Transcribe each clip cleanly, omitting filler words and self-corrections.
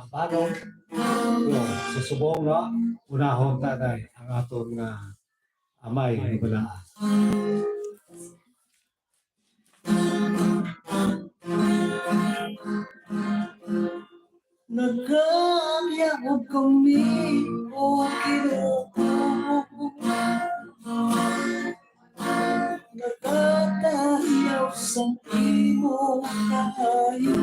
bago susubong no unahon taday ang aton nga amay wala. Nagkaliyaw kami o kinuko, nagkatahiyaw sa imo kayo.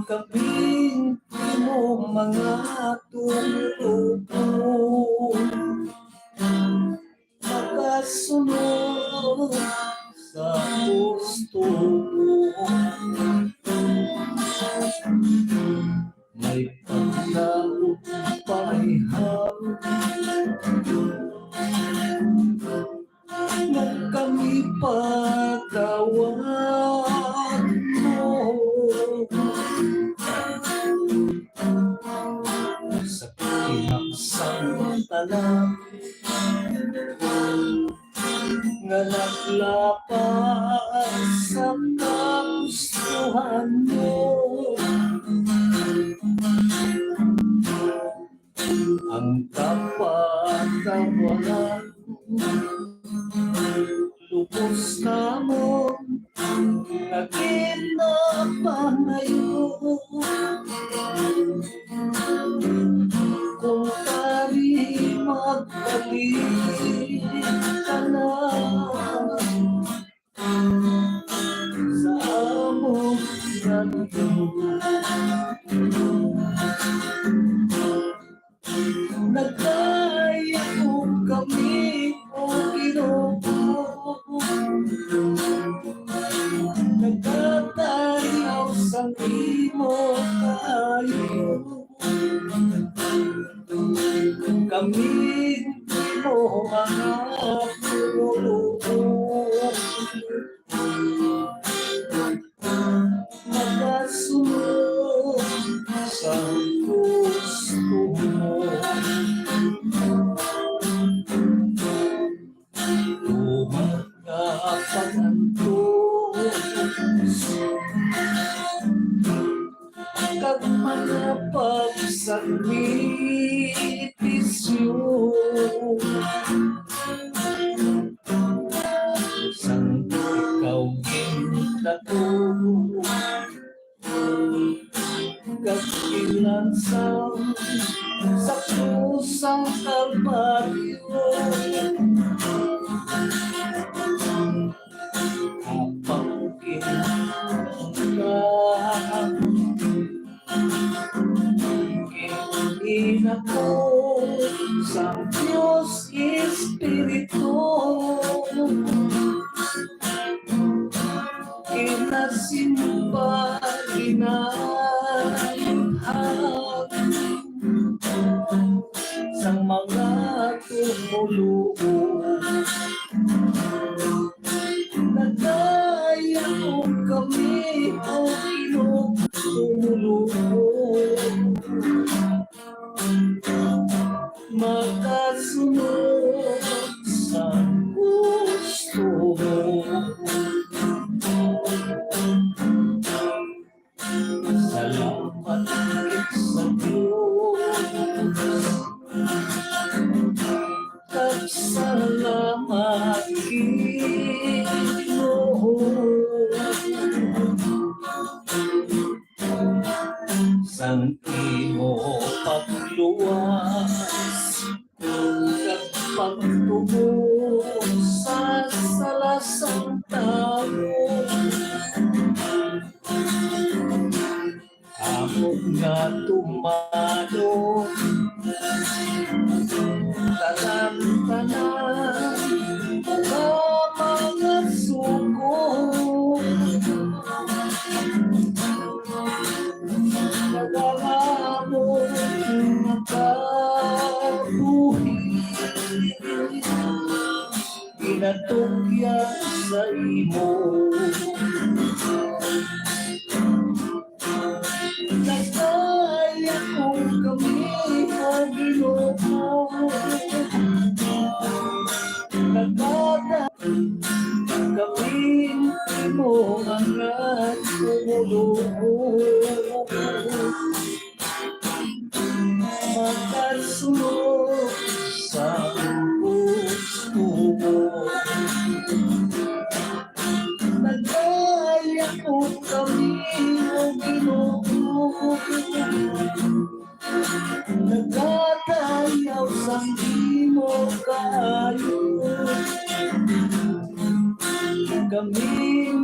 Kaming imo mga tumutubo, makasunod sa gusto mo. May paglaot parehaw na kami pagkawan mo. Sa pinagsamantala nga naglapas sa kagustuhan mo. Ang kapatawaran lubos na mo naginapangayo. Kung tali magbalik ka na sa among radyo, nagkaya mo kami o Ginoo, nagkatayaw sa imo kayo. Kami mo mga tulog, nagkasunod sa gusto mo. Lumagkapanantos kag mga pagsakripisyo, sang ikaw gindato kag ilansang sa kusang Kalbaryo. Kapag ina ko sa Diyos Espiritu, kinasimba ginahag sa mga tumulong. Nagaya ko kami o tumulong, makasunod sa gusto mo. Salamat sa Diyos, salamat Ginoo, sang imo pagluwas at pagtubo sa salasang tao. Among nga tumalo tanan-tanan mga suko, nagalamon makabuhi, ginatugyan sa imo. Nagkaya kong kami o Ginoo, makasunod sa gusto mo. Nagaya ko kami o Ginoo, nagkatayaw sa di mo kayo. Kami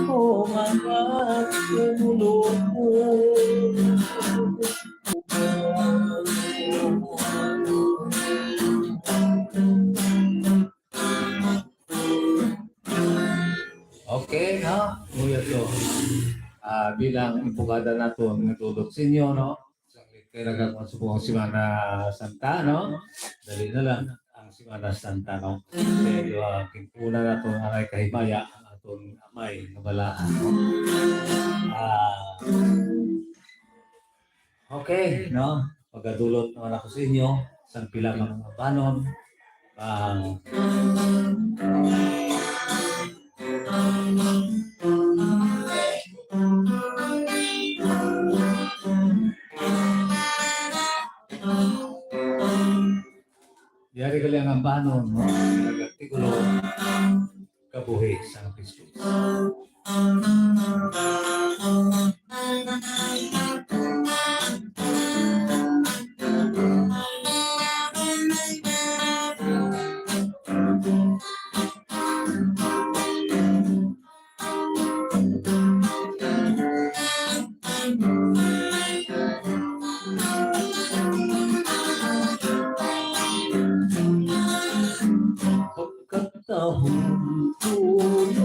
mo mga tulog mo. Okay, no? Nguya to. Bilang impugada na to, natulog sa inyo, no? Kaya nagkakaroon sa buong Simana Santa, no? Dali na lang ang Simana Santa, no? Kaya kimpuna na to, aray kahimaya, atong amay, nabalaan, no? Okay, no? Pagkadulot naman ako sa inyo, sa pila mga panon, yari ka lang ang panon, no? Nag-artikulo, kabuhi sa Kristo. Pagkatahong tulog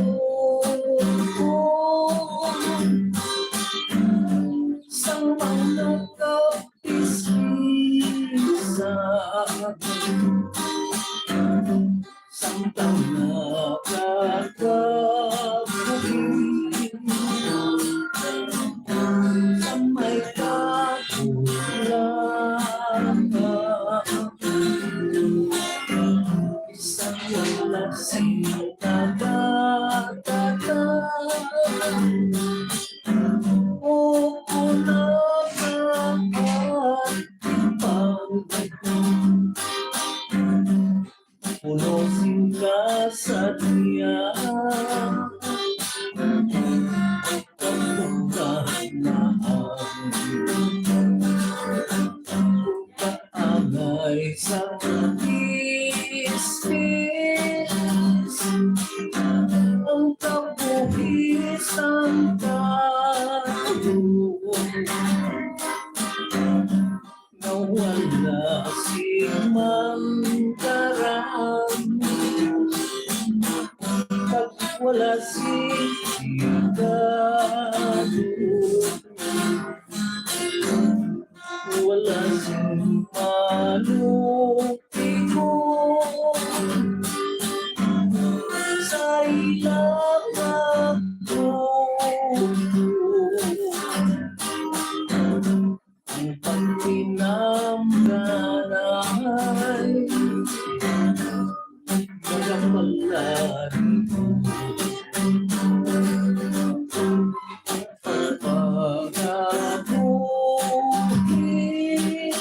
ko sa mga kapisisa, samtang nakakabuhin sa may kakulangan. Isang walang sinagagatan o kulangan ipang punusin ka sa tiyan. Kaangay sa istis, ang kabuhisan tayo, nawala si Mangkarang, pag wala si Sigado, wala si Manupiko sa ilang ako. Ang pagtinamdanay nagapalari ko. Pagkabuhin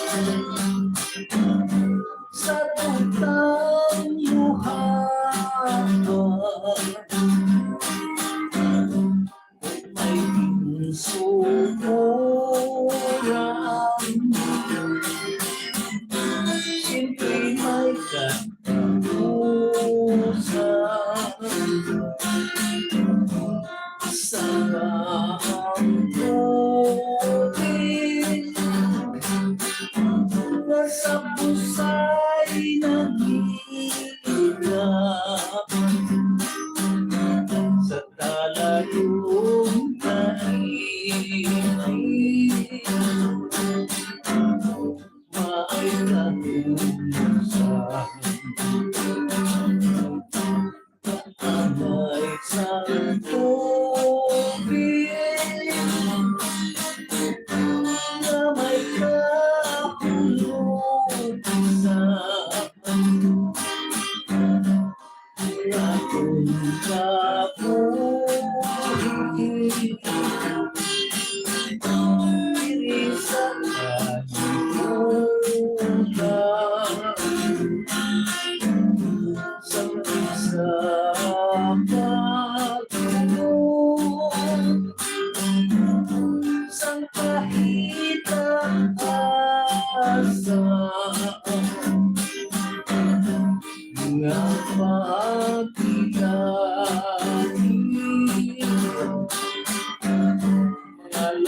sa tutang luhaan, may sumuran, siyempre may katusan sa kaampunin na sa pusay ng hirap, sa talayong naibig, may katusan. Amay sa tubig na may kahulugan, atong kabuhi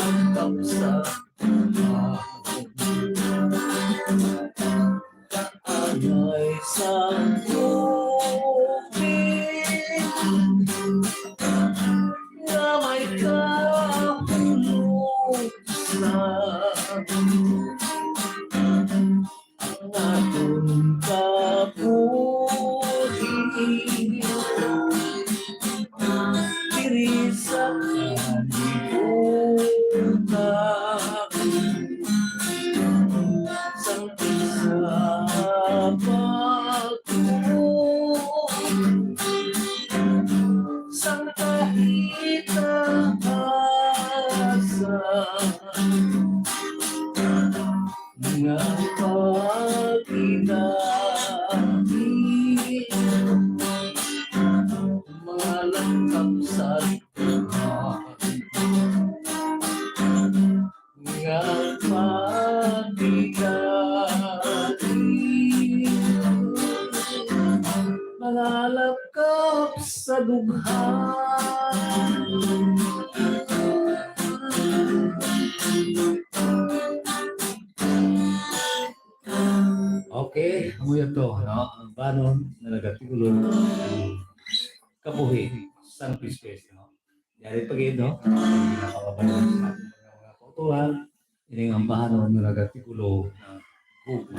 Malalangkap sa alay sa tubig na may kahulusan ang ating kabuhi diri sa kalibutan sang isa pagtuo sang kahitaasa nga paginabi mga langkap sa likha nga paginabi mga langkap sa dugha. Okay, muya to, no? Ang banon na nagatigulo kabuhi sang pispes, no? Yari pag no? Nakakabanon sa ating mga kautuhan, ini ang banon na nagatigulo na buko.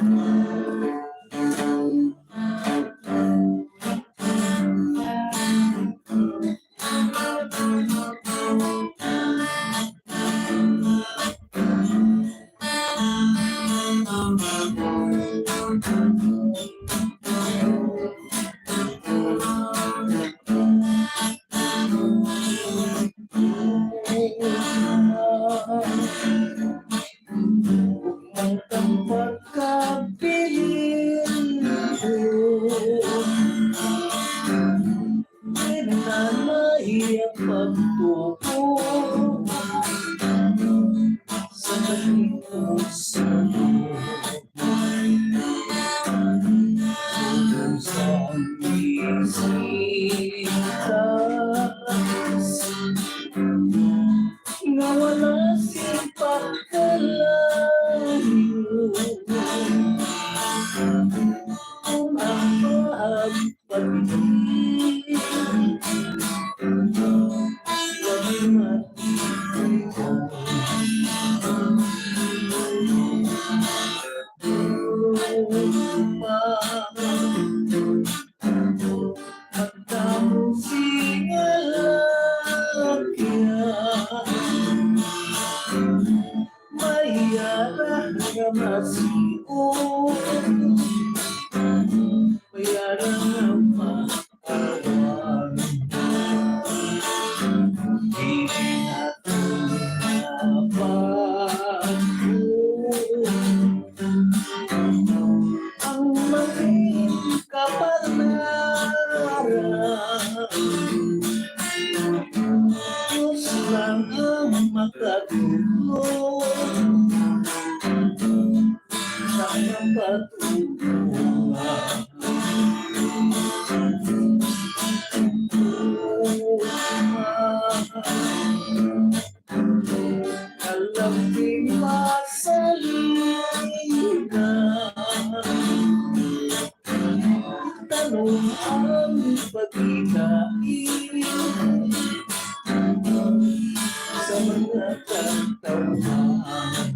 Ang pagkabilin ko nanay ang pagtuko sa kalimutan sa isitas nga wala siyang pagkalayo kung ang pagpapigil wa'y matitigaw. Pagdamong singalakyan mayara nga masiun mayara nga makawan di natin ang maging kapanaran Diyos lang ang makatulong sa kapatulungan. Alam din masalina tanong ang pagkikain sa mga katawhan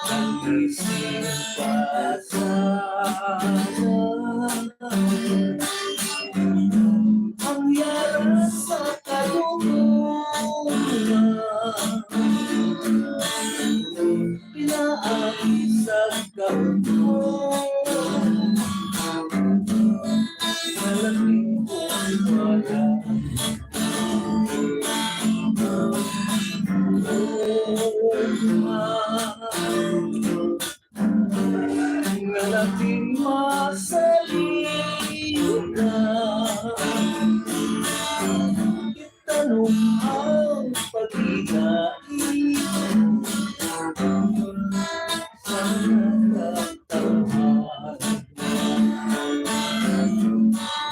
ang isip pasada ang yara sa kalungan pinaagi sa kahunong malaking wala malaking masalina itanong ang pag-igain sa nagtatawhan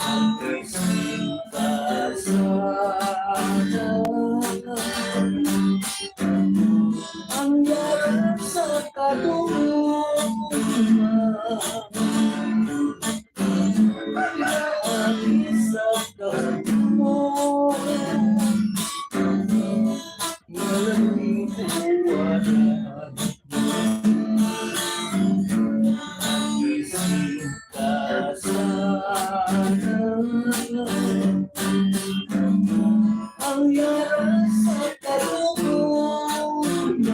ang isip pasada malaking buwanan Isip ka sana ang yaran sa kalooban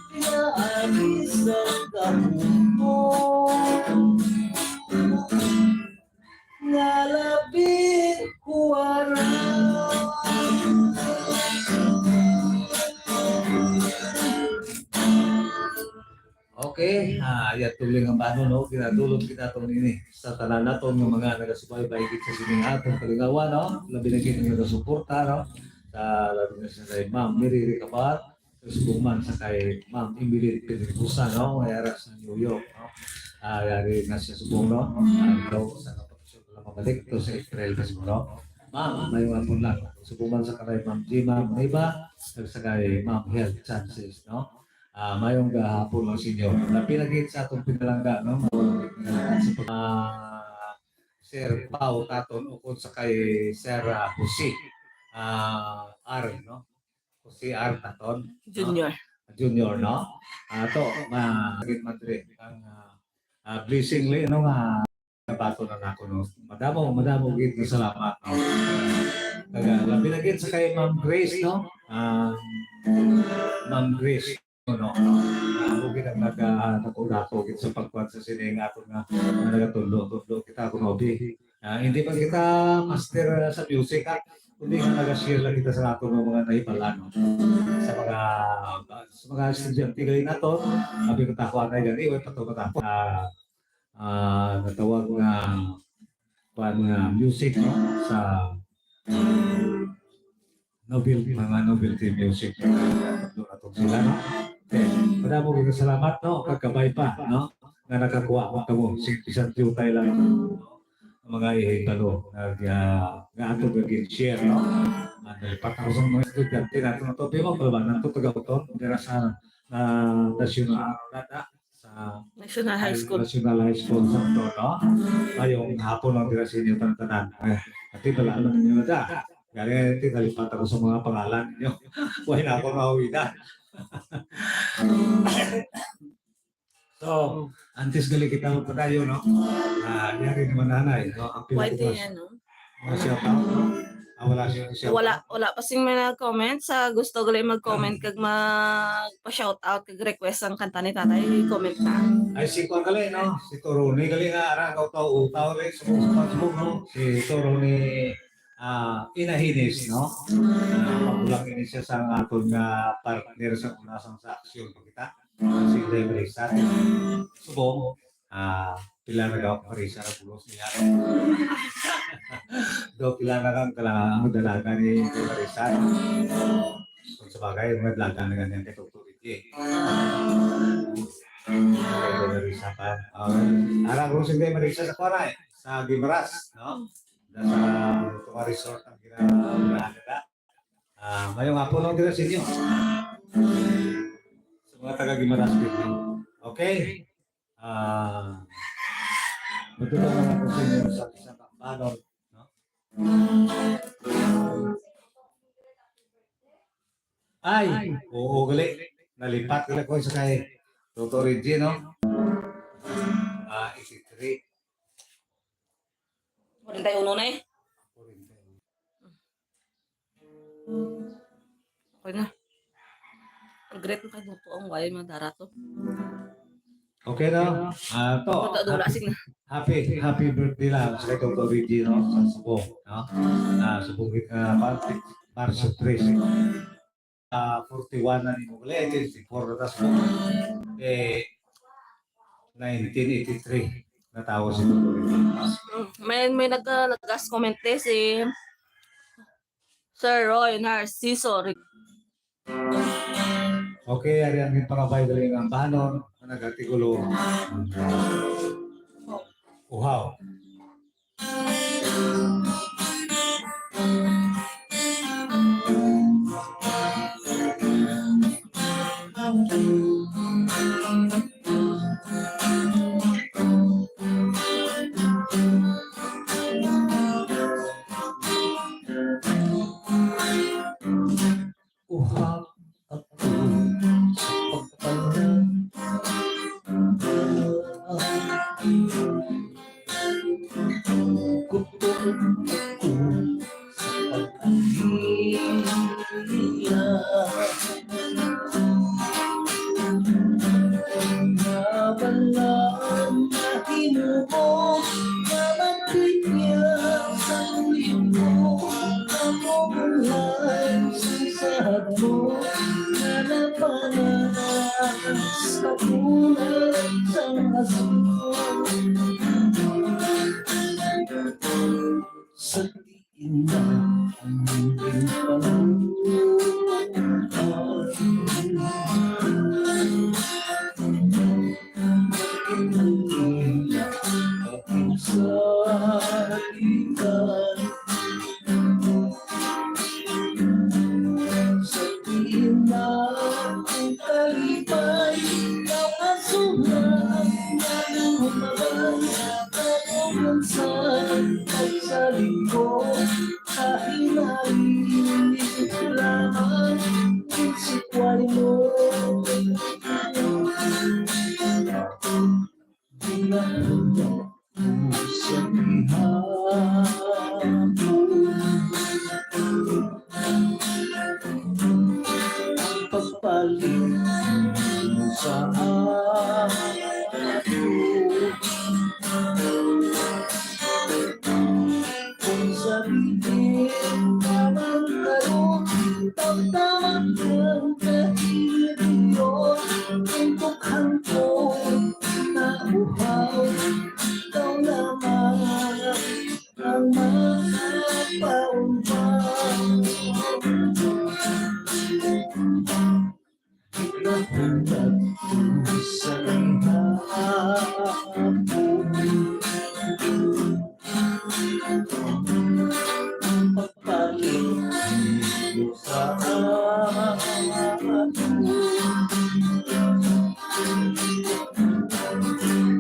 pinaalis ang kahon mo ngalapit kuwaran Okay, ya tuloy ang bano no, kinadulog kita to nini sa tanan naton ng mga nagasubaybay gid sa sining aton kalingawan no, labi na kita nagasuporta no, sa labi na sa kay Ma'am Miri Ricabar, sa subuman sa kay Ma'am Emily Pedrosa no, mayara sa New York no. Yari na siya subong no, daw sa kapatid na mabalik to sa Israel kasi no. Ma'am, may mga lang, subuman sa kay Ma'am Gima Maiba, sa kay Ma'am Health Chances no. Mayong gahapon lang sinyo. Napilagit sa atong pinalangga, no? Sir Pao Taton ukod sa kay Sir Jose R, no? Jose R Taton. Junior. Junior, no? To, magit madre. Ang blessingly, no? Bato na nako, no? Madamo, gid salamat, no? Napilagit sa kay Ma'am Grace, no? Ma'am Grace. No, ugid ang nagako gid sa pagkuan sa sining aton nga nagatulo kita kuno bi. Hindi pa kita master sa music kundi nga naga-share lang kita sa aton mga nahibalan no? sa mga estudyante gali nato abi ko tako anay gani way pato ko natawag nga pan nga music no? Sa mga novelty music atong sila no. Madamo kita salamat no, kagkabay pa no, nga nakakuha mo kamo isang tutay lang no? Mga ihitalo nga ato gagin share no. Nalipat ako sa mga estudyante nato na to, di mo ba nang tutagaw to dira sa national sa National High School. National High School sa to no. Ayong hapon lang dira sa inyo tanan. Ati pala ano niyo da. Gari iti nalipat ako sa mga pangalan niyo. Wala na ako mauwida. So, antes gali kita magpadayo, no? Yari naman nanay, no? Ang White pinatuwas. yan, no? Mga shout out, no? Wala siya shout Wala pa sing may nag-comment sa gusto gali mag-comment kag magpa-shout out kag request ang kanta ni tatay, comment ka. Ay, si Kwan gali, no? Si Toroni gali nga, arang utaw gali, subong, no? Si Toroni, inahinis, no? Magulang ini siya sa aton nga partner sa unasang sa aksyon pa kita. Si Dave Rizal. Subong, pila na daw Marisa na pulos niya. Do pila na kang kailangan dalaga ni Dave Rizal. Kung sabagay, mga dalaga na ganyan kay Dr. Ricky. Dave Rizal pa. Arang kung si Dave Rizal sa Kwaray, sa Gimaras, no? Sa Tuma Resort ang ginagawa nila. Mayong hapon lang dito sa inyo. Sa mga taga-Gimaras dito. Okay? Matulong naman po sa inyo sa isang kampanon. No? Ay! Oo, gali. Nalipat gali ko sa kay Dr. Reggie, no? 83. 41 na eh. Okay na. Ang great na kayo po ang wala yung darato. Okay na. Lasing na. Happy birthday lang sa Dr. Reggie, no? Sa Subong, no? Subong kita Marso 13. 41 na ni mo. 84 na tas mo. 1983. Natawa si Dr. Reggie. May nag-gas comment si Sir Roy Narciso. Okay, ari ang pangabay galing ang bahanon, nagatigulo. Uhaw. Iya Nabalaan na hinubo Nabagay niya sa libo Ako mulay sa mo Na napanas sa kulay sa asul Sa diin na ang aking aking salitan Sa diin na ang kalipay Ang asuhan na lumaban Kapumansan ay sa lingkod Kahinahimik lamang Isikwari mo Ginagawa mo sa ihapon Ang pagpalit mo sa akin Kung sabihin naman kayo Tamtaman ng kahiliyon Pintukan ko na uhaw Ikaw naman ang makapaunbang Pinagpunat ko sa ihapon Pagpalit mo sa akin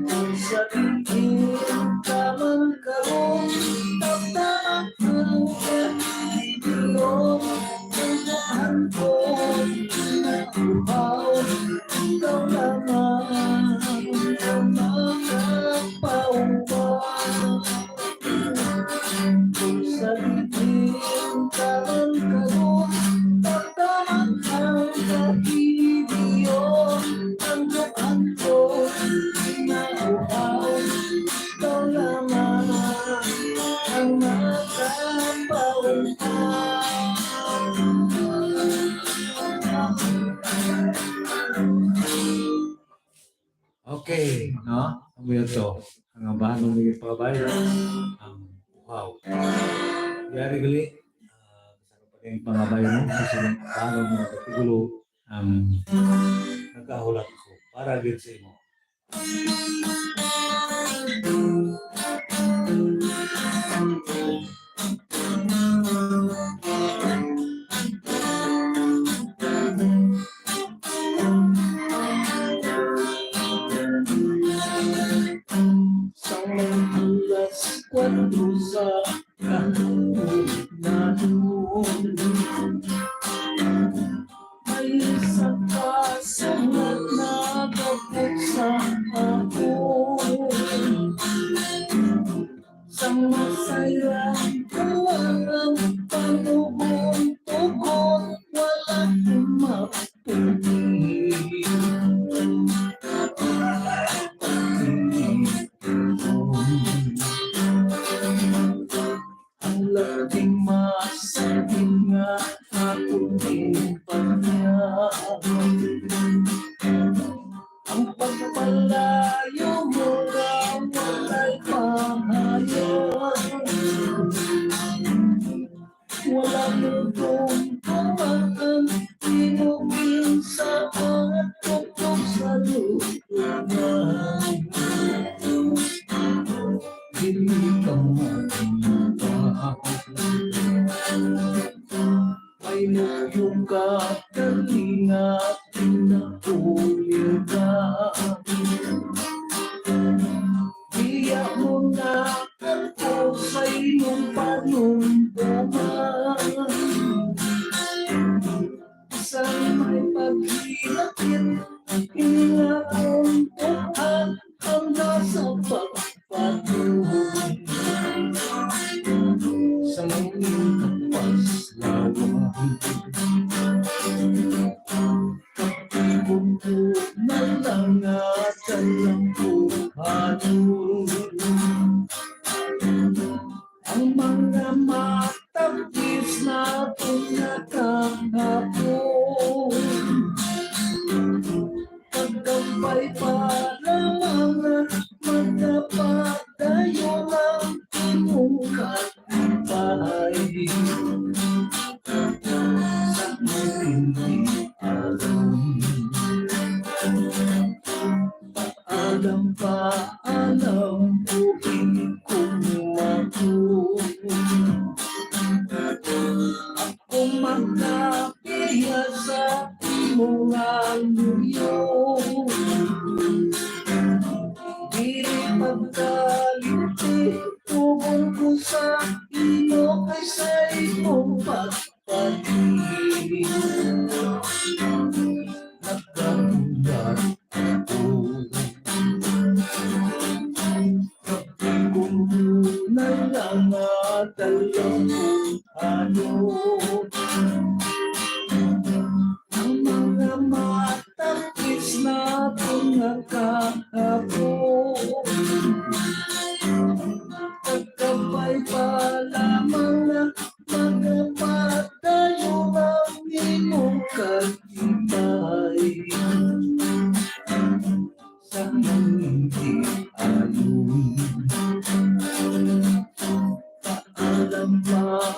Kung sabihin naman karon Tamtaman ang kahiliyon Pintukan ko na uhaw Ikaw naman ang makapaunbang Kung sabihin naman karon Tamtaman ang kahiliyon Pintukan ko na uhaw Ikaw naman ang Okay, no? Ang mga to. Ang abahan ng mga pagbabayan. Wow. Yari gali. Kasama pa rin yung pangabayan mo. Kasi yung abahan ng mga katigulo. Nagkahulat ko. Para din sa imo. Cuando sa kahapon na doon May isa ka sa nagkakapot sa akin Sa masayang tuwang panuhong tukot Walang mapunin Laking masakin nga ako din pa niya Ang pagpalayo mo raw wala'y pahayag Wala mo kong tumaan Tinugin sa at tuktok sa lutungan Hindi ka Ay nuyong ka kalinga Pinakuling ka Diya mo na ako sa iyong panumpuman Isang may paghilakit Hininga kong tuhan Hanggang sa pagpatuloy Sa muling kapas Puno na lang at alam ko ano ang mga matapis na pinakahapon. Pagkambay pa lamang magkapatayo ng imong katibay. Sa hindi alam, paalam ko hindi ko ako magkapiya sa imong aluyo. Dili pagkalinti tubong ko sa ino kaysa imong pagpatingin. Nagkamulat ako kung na lang at alam kung ano ang mga matapis na pinakahapon. Pagkabay pa lamang na magpatayo ang imong katibay. Sa hindi ayon, alam ko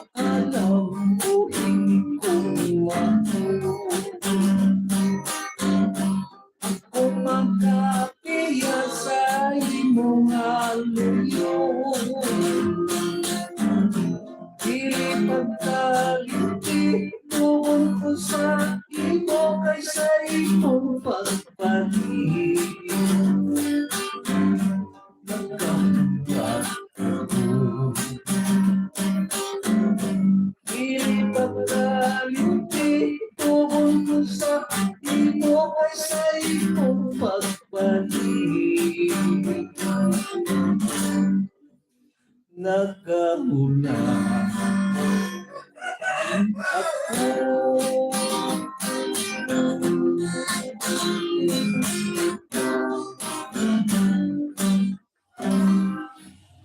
hindi ko ako magkapiya sa imong aluyo. Dili pagkalinti doon ko sa imo kaysa imong pagpatingin. Nagkamulat ako dili pagkalinti doon ko sa imo kaysa imong pagpatingin. Nagkamulat ako.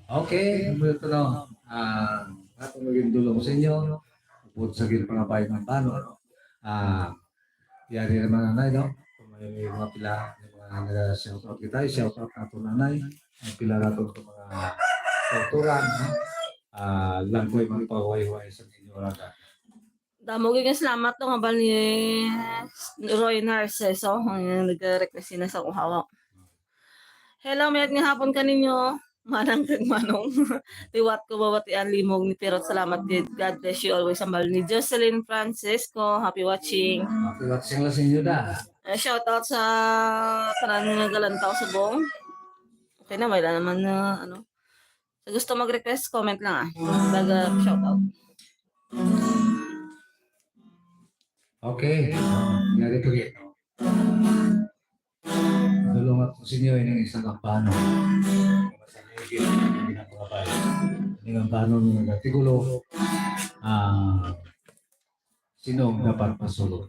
Okay, ito na. Ato maging dulong sa inyo. Upod sa pangabay ng bano. Yari naman nanay, no? Kung may mga pila, mga nag-shout out kita, shout out na ito nanay. Ang pila na ito mga kulturan, no? Lang ko'y magpaway-way sa inyo raga. Damo gyud salamat to nga ni Roy Narciso ang nag-request na sa akong hawak. Hello, mayat nga hapon kaninyo. Manang kag manong. Tiwat ko bawati ang limog ni Pirot. Salamat gid. God bless you always. Sambal ni Jocelyn Francisco. Happy watching. Happy watching lang sa inyo da. Shout out sa tanan nga galantaw sa buong. Okay na, wala naman na ano. Sa gusto mag-request, comment lang Daga shout out. Okay. Yari ko gito. Dulong at sa inyo yung isang kampano. Ini kampano ng artikulo. Sinong dapat masulot?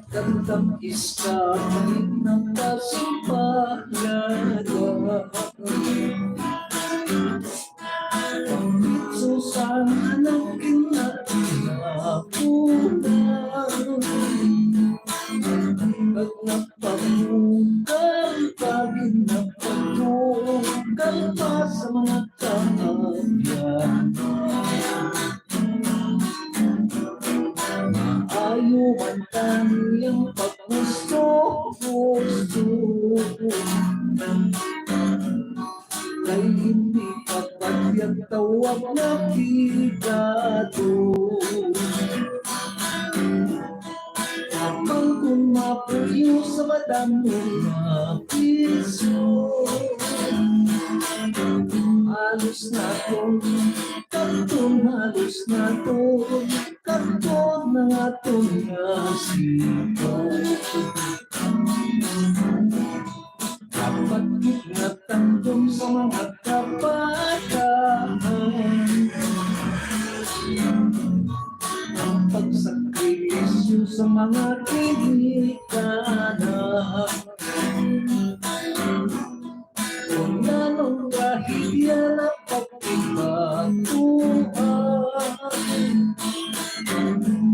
Gandang iska ng kasimpalaga. Susana ng kinatinapunan. Pag napamugal, pag napamugal pa sa mga kahabyan. Ayaw man taniyang paggusto. Kay hindi kapagyag tawag na kikado. Mangkuna mapuyo sa madamo na piso. Halos na to, kanton halos na to, kanton na atong nasipan. Dapat ginatandong sa mga kabataan ang pagsakripisyo sa mga kinikanan. Kung anong kahilya na pagkibatuan,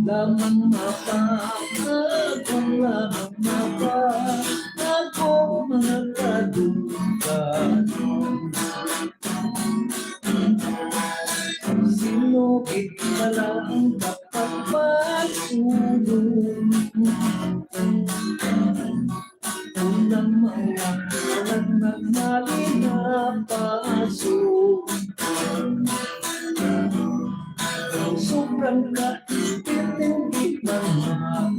lamang mapakagong lamang mapakagong mga kadungkan. Sinugit pa lang dapat pagsulong. Unang mga walang nagmali na pasok. Ang sobrang kaipit hindi man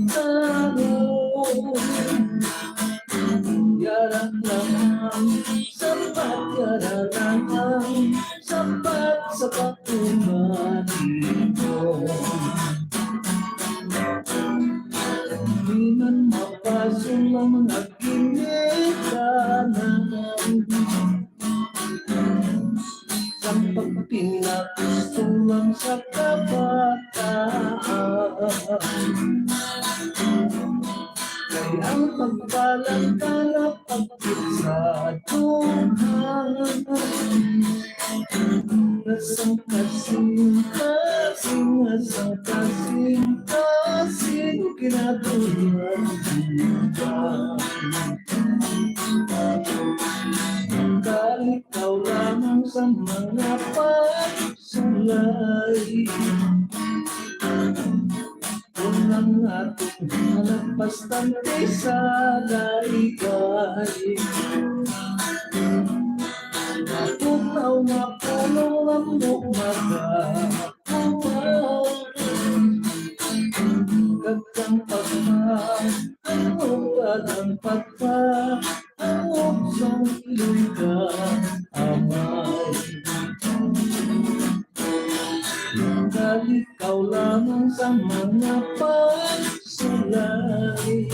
magtanong. Yaran lamang, sapat yaran lamang, sapat sa patungan dito. Hindi man mapasok ang mga kinikanan. Sa pagpinagusto lang sa kabataan. Kaya ang pagbalang kalapagpit sa Tuhan. Nasang kasing-kasing, nasang kasing-kasing kinatulad Tuhan. Ikaw lamang sa mga pagsulay. Unang ating hanap bastante sa laygay. Natunaw na pulong ang magagawa. Kagkang pagmahal, ang pagpa, ang uksong iloy ka, amay. Dahil ikaw lamang sa mga pagsulay.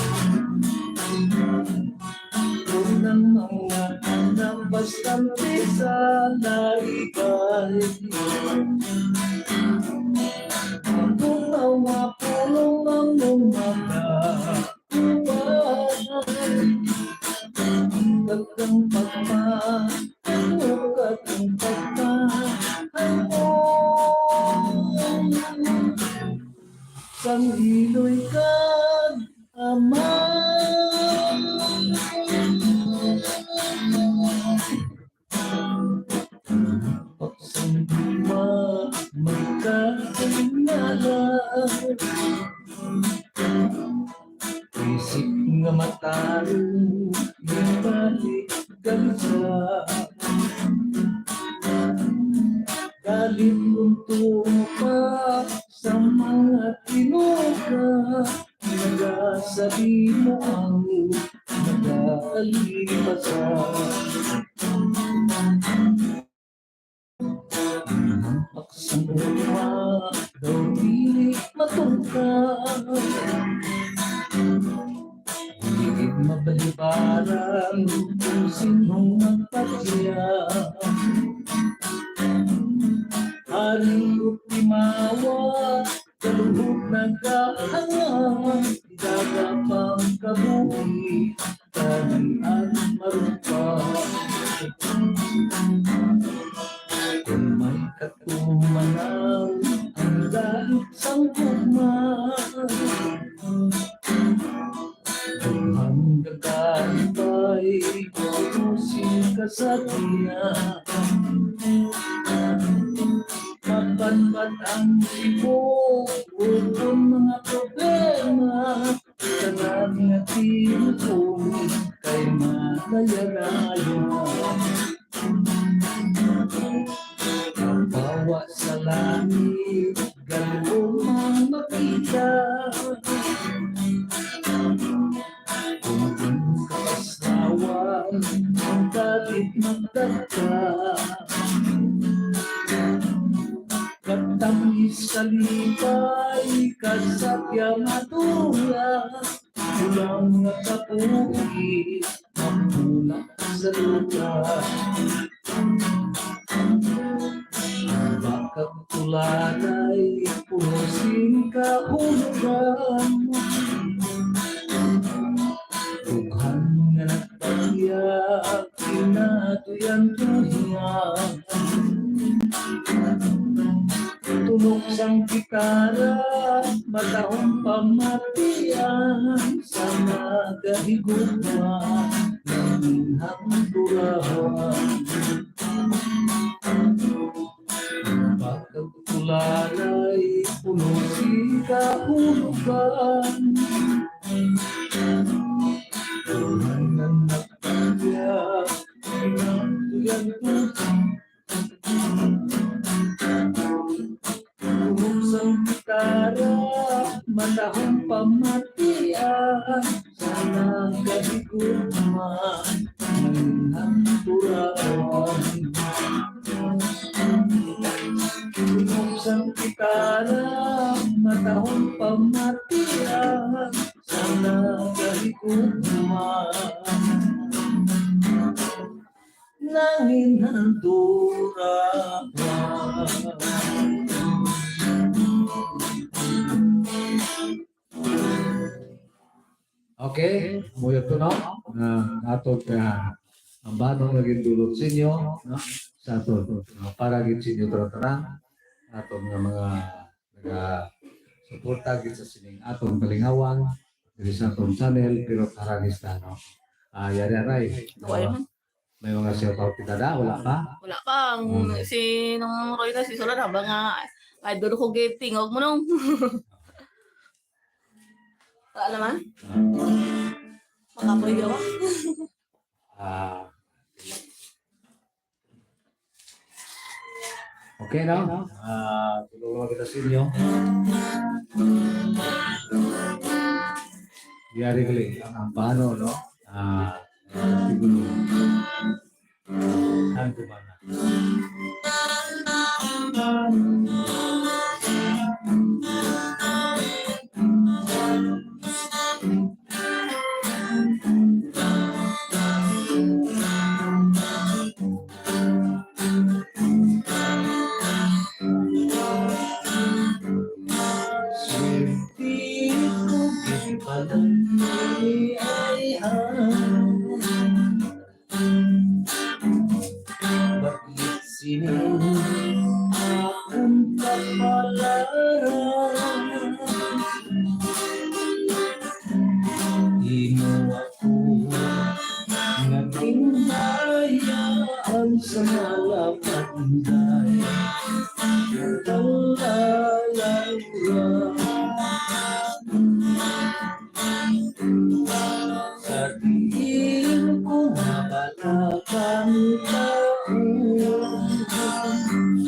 Unang mga anak bastante sa laygay. Natunaw nga pulong ang lumagawa. Kagkang pagmahal, kagkang pagmahal. Sang iloy ka, Ama. Pagsang lima, magkakainalan. Isip nga matalo, may balik gansa. Galit unto pa sa mga tinuka. Nagasabi mo ang nag-aalipasan. Pagsang lima, daw di matungkad. Higit mabalibaran kung sinong magpatya. Haring utimawa, kalubog nagkahangan. Idagapang kabuhi, talian marupa. Kung may katumanan, ang dahil sang kuman. Ang gagantay, pupusin ka sa tiyan. Kapanpat ang ibo, upon mga problema. Kanang natin kay matayaraya. Bawa sa langit, galong makita. dagka Katangis kalipay kasakya matula Ulang nga kapugi Mamuna sa lugar Bakag tulanay punusin kahulugan Tuhan nga nagpagyak Kinatuyan tuhiyan Tulok sang gitara Matahong pamatian Sana kahiguman Nanginhang turawan Bakag tulanay punusin kahulugan Tuhan nga nagpagyak Kinatuyan tuhiyan Sang gitara, matahong pamatian Sana kahiguman, nanginhang turawan Sang gitara, matahong pamatian Sana kahiguman, nanginhang turawan Okay, muyot ko no? Ato ka ang banong naging dulot sa inyo, no? Sa ato, para gid sa inyo tarang ato mga suporta gid sa sining atong kalingawan diri sa atong channel pero karagista no. Yari aray. Buhay man. May mga shoutout kita da, wala pa? Wala pa. Si nung Roy na si Solan, habang nga, idol ko gating. Huwag mo nung. Wala naman? Makapoy di ako. Okay no? Tulungan kita sa inyo. Yari gali, ang paano no? Siguro. Saan ko ba na? Sa malapanday sa diin ko mabalakang taon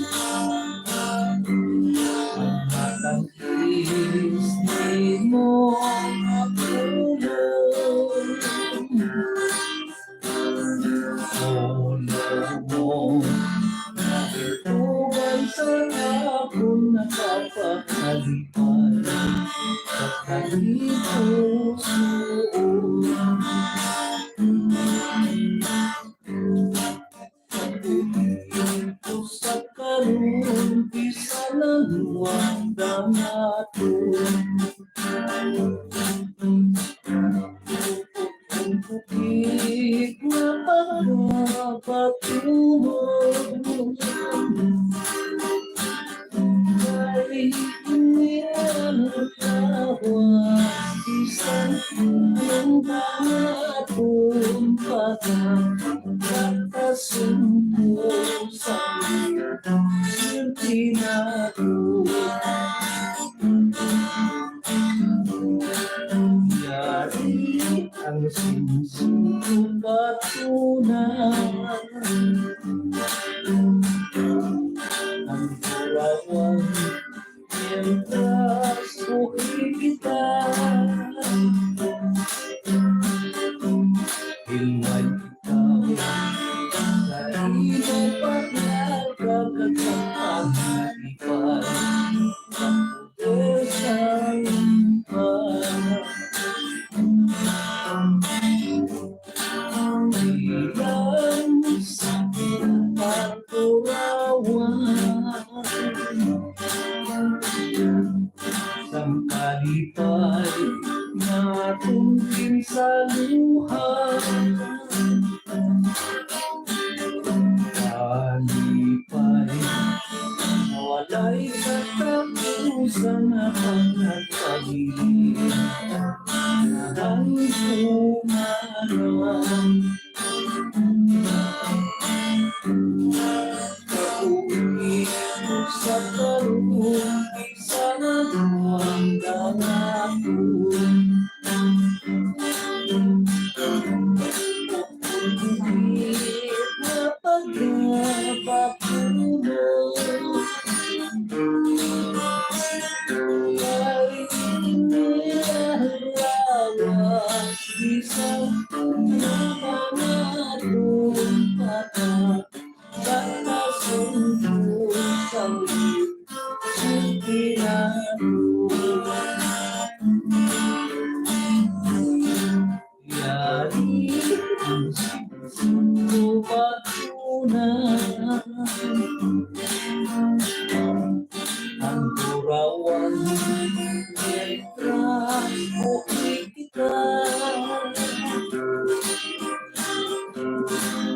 ang matangkis di mo sa karun bisa ng wanda natin bukit na pagpapatunod ay iniyatawa isang hanggang pagkakasumpo sa sintinado yari ang sinsubatunan ang kurawang mientras buhay kita hilman ikaw sa natungin sa luha. Kalipay, nawalay katapusan na pagkakabilin. Ang umaran, kauwi mo sa karong isa na duwang dangakon. Pagkulit na pagkapapuno, kahit inilalawas, isang napanatong patak, nakasundo sa ulit, yari ang sundo patunan, ang durawan letras mo kita.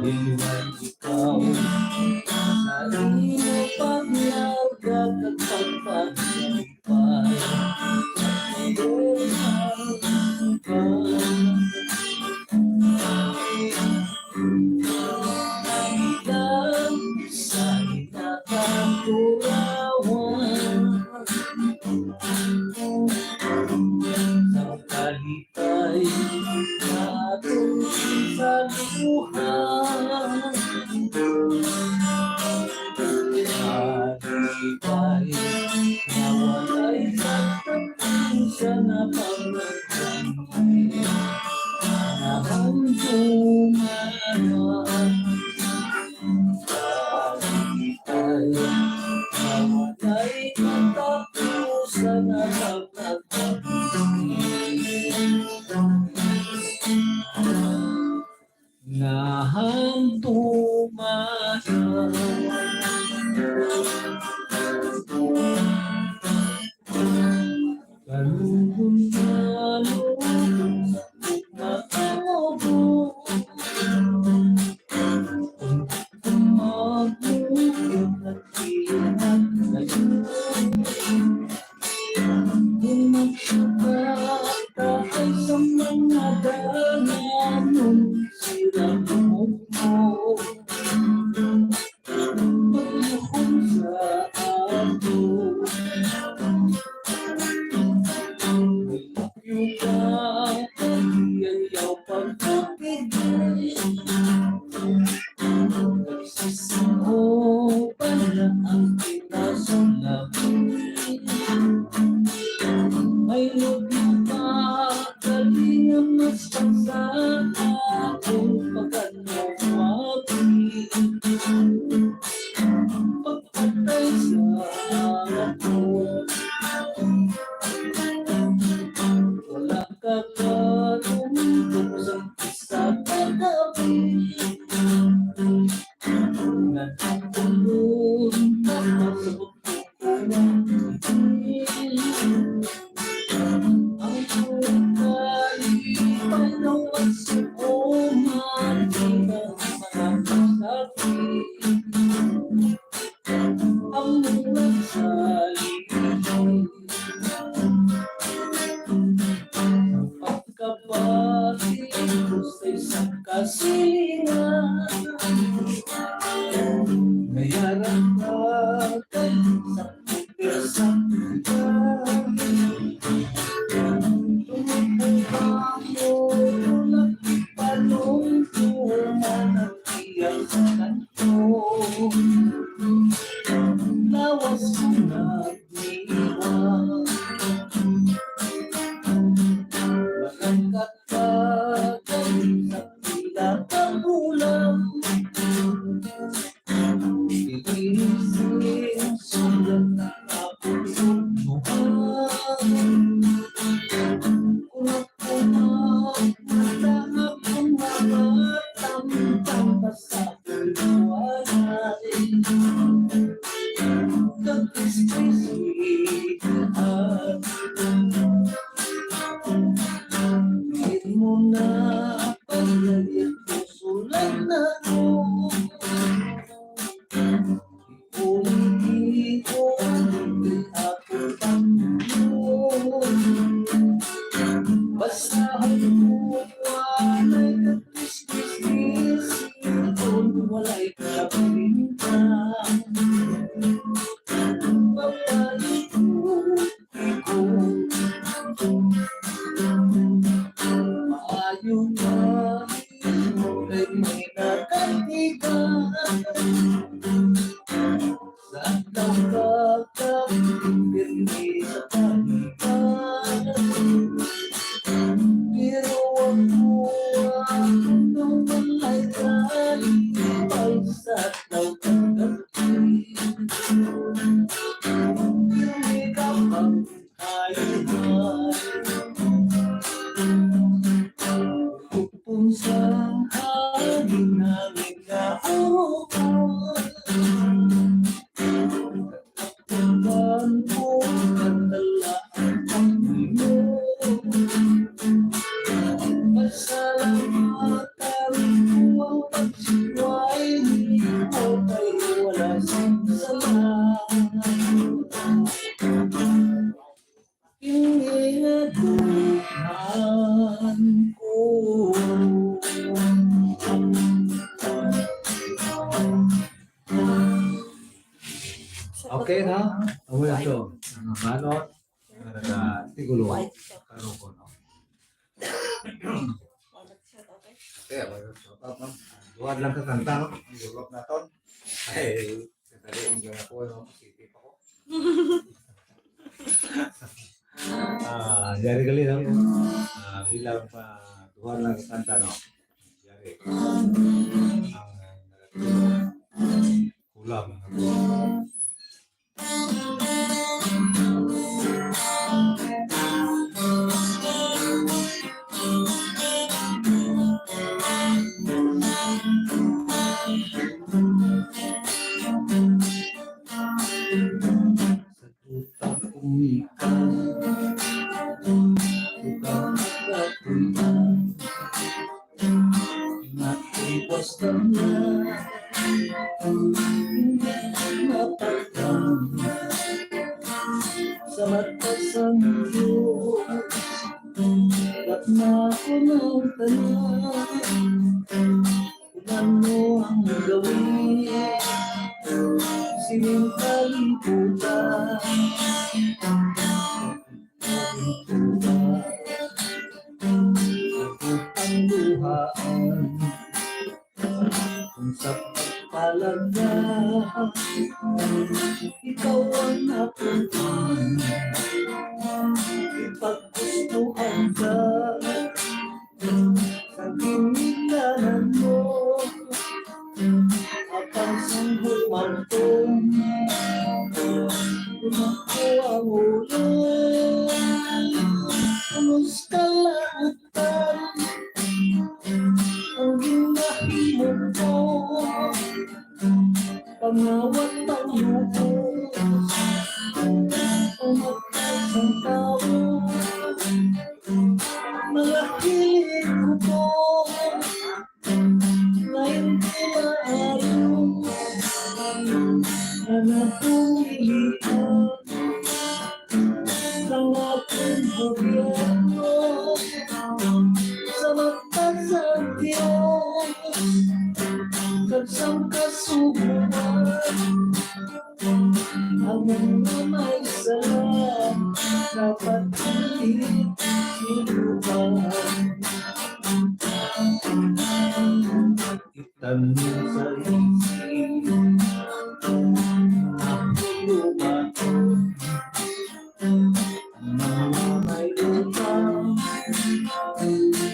Iwan ikaw sa imo paglaga at pagpagsalipay sa pagdesal ka. Ilang sa inakaturawan, sa kalipay natong sa luha. Kalipay, nawalay sa tapusan na pagkakabilin. Nahamduman, kalipay, nawalay katapusan na pagkakabilin. Nahamduman, kalulun-kalun sa makaobo, tumagulong at pinaglayo. Kung magsukat tayo sa mga dalaman, sirang mo, pagluhon sa ato. Yung yayaw pagkakigay, nagsisiho pala ang pinasulamin. May lubing pa galing ang mas pansaan kung pagkanawabi. Pagpatay sa ako, wala ka kalungkot sa isa kagabi. Nagtutulong ka na sa pagkukulang ang kalipay na wasukuman, di ba mga sakit ang mga salibay. Pagkabati ko sa isang kasilingan, mayarang bagay sa pupirsang lugar. Tumutupang mo, tulak ipalungtungan at iyak sa kanto. Lawas ko nag-iwan, malangkat bagay sa tila pagulang. Inising sulat na kapulong mukhang, kung ako magmata akong mamatang-tang sa pagkawanay. Kag-ispiswihan, walay katis-kis-kis, kung walay kapinta. Maayo nga ay may nakatigan sa nagkakapindi sa pagitan. Pero ako nung walay kalipay sa nagkakapindi. Hindi ka magkaiwan. Kung sa hangin namin naaupan, tatakpan ko kadala ang pangino. Pasalamatan ko ang pagsiway mo kay wala sinsalan. Inginatuhan ko. Okay na? Ang wala to. Ang manot. Tigulo. Karo ko, no? Okay, duwad lang ka kanta, no? Ang Europe na to. Ay, kadali ang gawin ako, no? City pa ko. Jari kali, no? Bilang pa duwad lang ka kanta, no? Jari. Ang kulam. Sa tutang umikan, tutang nagkatuloy, natiwas ka na, hindi mapagdang sa lakas ang Diyos. Ba't na ako ng tanong kung ano ang gawin? Sining kalibutan, ang luhaan, kung sa pagpalaga, ikaw ang napuntan, ipaggustuhan ka, sa ginilanan mo, akan sanggol mantong, ako ang ulo, kamusta lautan, ang ginahimog mo, pangawat ng lubos, umakas ang tao, mga hilig ko po, na hindi maayos, na napumilihan ng ating gobyerno sa mata sa Diyos. Kagsang kasubuan ang mga may sala dapat pilit sinubukan. Itanong sa isip ang lumaon, mga may utang,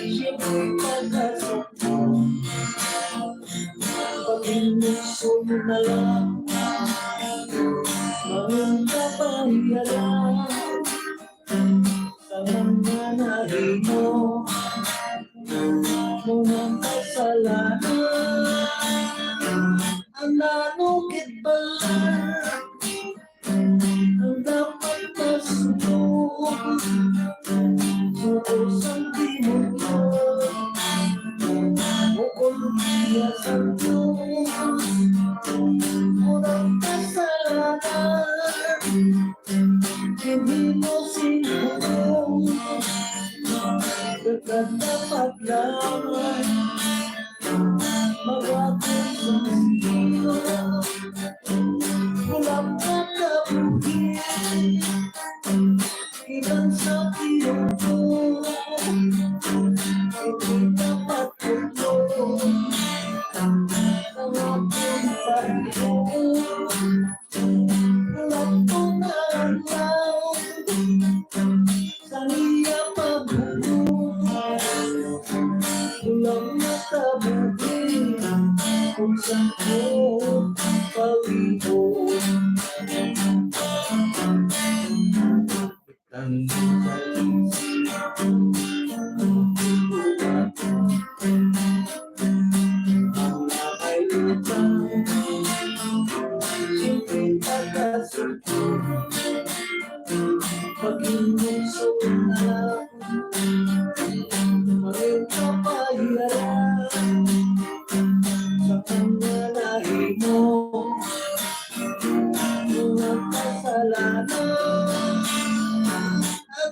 siyempre pagkasakon, pag-inusun na lang, mga kapahiyalan, sa mga nahimo, mga kasalanan, ang nanukit pala, ang dapat masunod, suos ang demonyo, o kung diya sa Diyos, o dapat lamang magagawang sino. Walang katapusin, ilan sa iyong ko, hindi dapat tulong ang aking payo. Walang tunalaw sa iya pagbubuhay, walang makabuhin kung saan ko paliho. Ang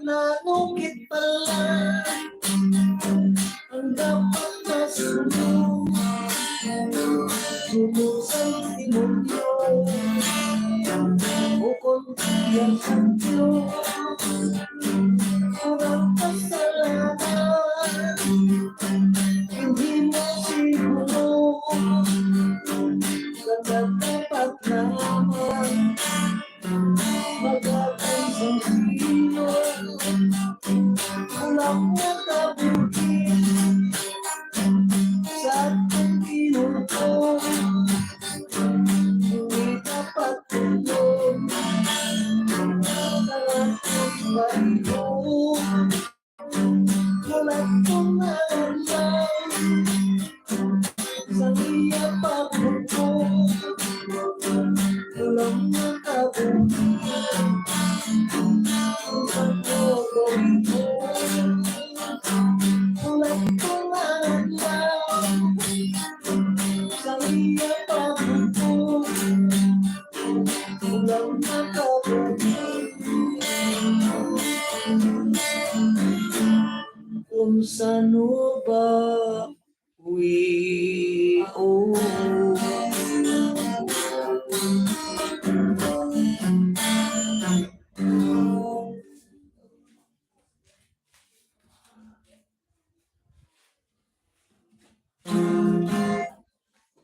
nanukit pala ang dapat masunod, lumusan demonyo o konti ang santo. Kurang kasalanan, hindi mo siguro na dapat naman magagawang sino. Walang nakabutin sa ating ginuto, hindi dapat tulog sa ating paliho. Walang tunalaw sa iya pagbubuhay, walang nakabutin kung saan ko gawin. Walang tunalaw sa iya pagbubuhay, walang nakabutin kung saan ba oh.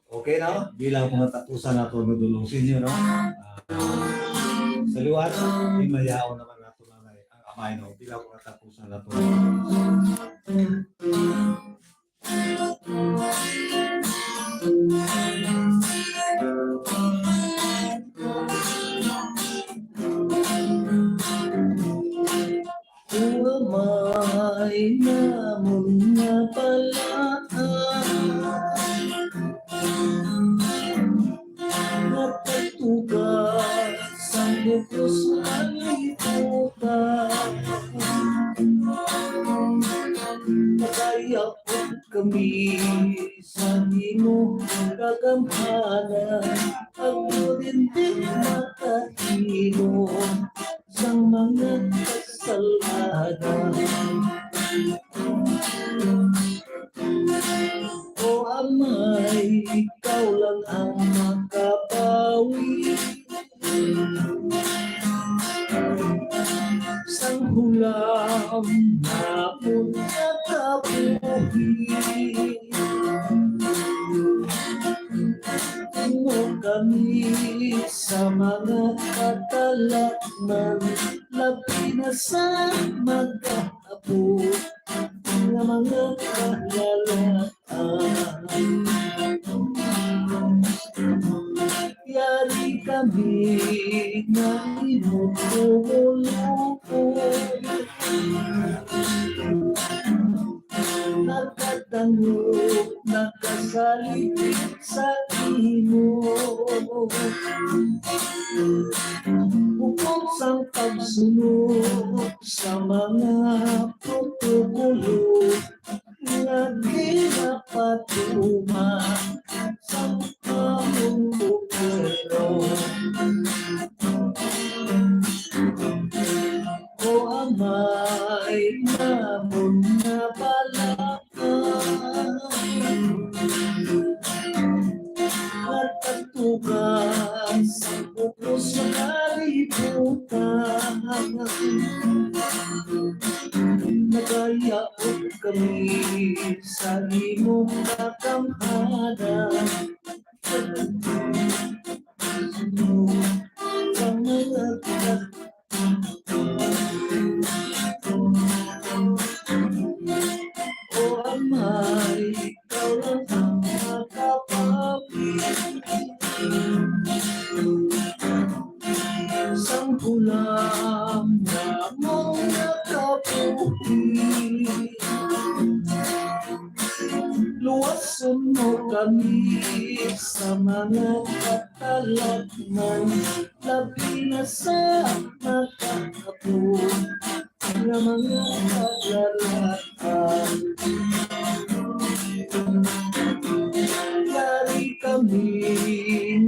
Okay na? Bilang mga tatusan na ito nadulong sa inyo, no? Sa liwat, imayaw naman nato na ang amay, no? Bilang mga tatusan na ito. Umay namon nga pala natatugas ang bukos ng liputan. Nakayapot kami sa imo kagamhanan, pagmulindig makahino sa mga kasalada. O amay, ikaw lang ang makabawi. Sang hulam na punta kabuhi, mo kami sa mga katalakman, labi na sa magkaabot ng mga kalalaan. Yari kami ng inutulupon, nagkatangog, nagkasalit sa imo. Bukod sa pagsunod sa mga protokolo na ginapatuma sa among gobyerno. O amay namon nga pala sa imong kakamhada. Ang mga o amay, ikaw lang ang makapawid. Sangkulang na mong nakapuhi. Luwason mo kami sa mga katalagman, labi na sa nakakapo na mga kalalatan. Lari kami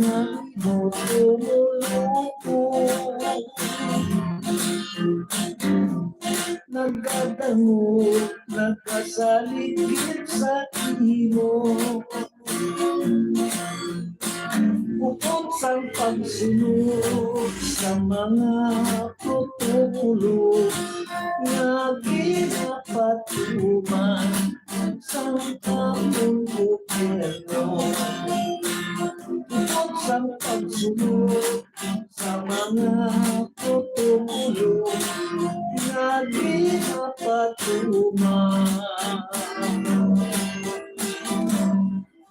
nga mo tumuloko, nagkadango, nagkasaligid sa imo. Bukod sa pagsunod sa mga protokolo nga ginapatuman sa among gobyerno. Bukod sa pagsunod sa mga protokolo nga ginapatuman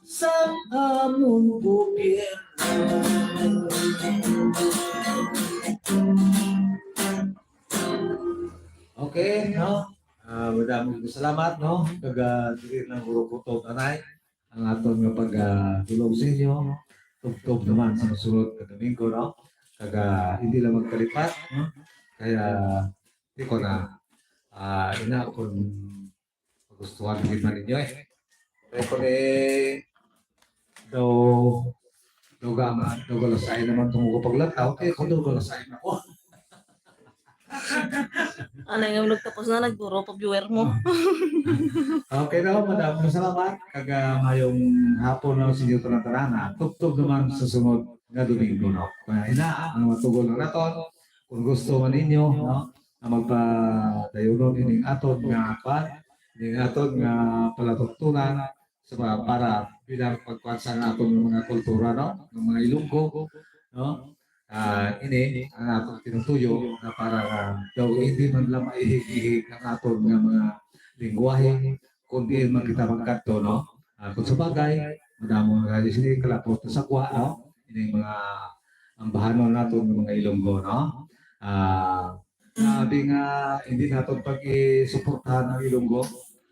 sa among gobyerno. Okay, no? Madaming salamat, no? Dili lang guro ko to kanay ang aton nga pagtulong sa inyo. Tugtog naman sa susunod na Domingo, no? Hindi lang magkalipat, no? Kaya hindi ko na ina kung magustuhan din man ninyo eh. Kaya ko daw galasay naman itong ko paglataw, kaya ko daw galasay na ko. Ano yung nagtapos na nagturo pa viewer mo. Okay na, madaming salamat. Mayong hapon na sa inyo na tarana. Tugtog naman sa sunod na Domingo, no? Kaya ang matugol na naton, kung gusto man ninyo, no? Na magpadayunon ining aton nga palatugtunan sa para bilang pagpansa ng aton mga kultura, no? Ng mga Ilonggo, no? Ini ang atong tinutuyo na para daw hindi man lang maihig-ihig ang aton nga mga lingwahe, kundi man kita magkadto, no? Kung sa bagay, madamo nga sini kalapot sa kwa, no? Ini mga ang bahanon naton ng mga Ilonggo, no? Sabi nga hindi naton pag-isuportahan ang Ilonggo,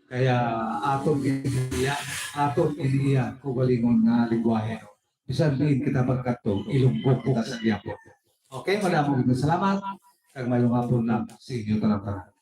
kaya aton iniya kugalingon nga lingwahe, no? Bisan din kita pagkatog, Ilonggo kita sa Quiapo. Okay, maraming salamat. Kag mayong hapon lang sa inyo tanan-tanan.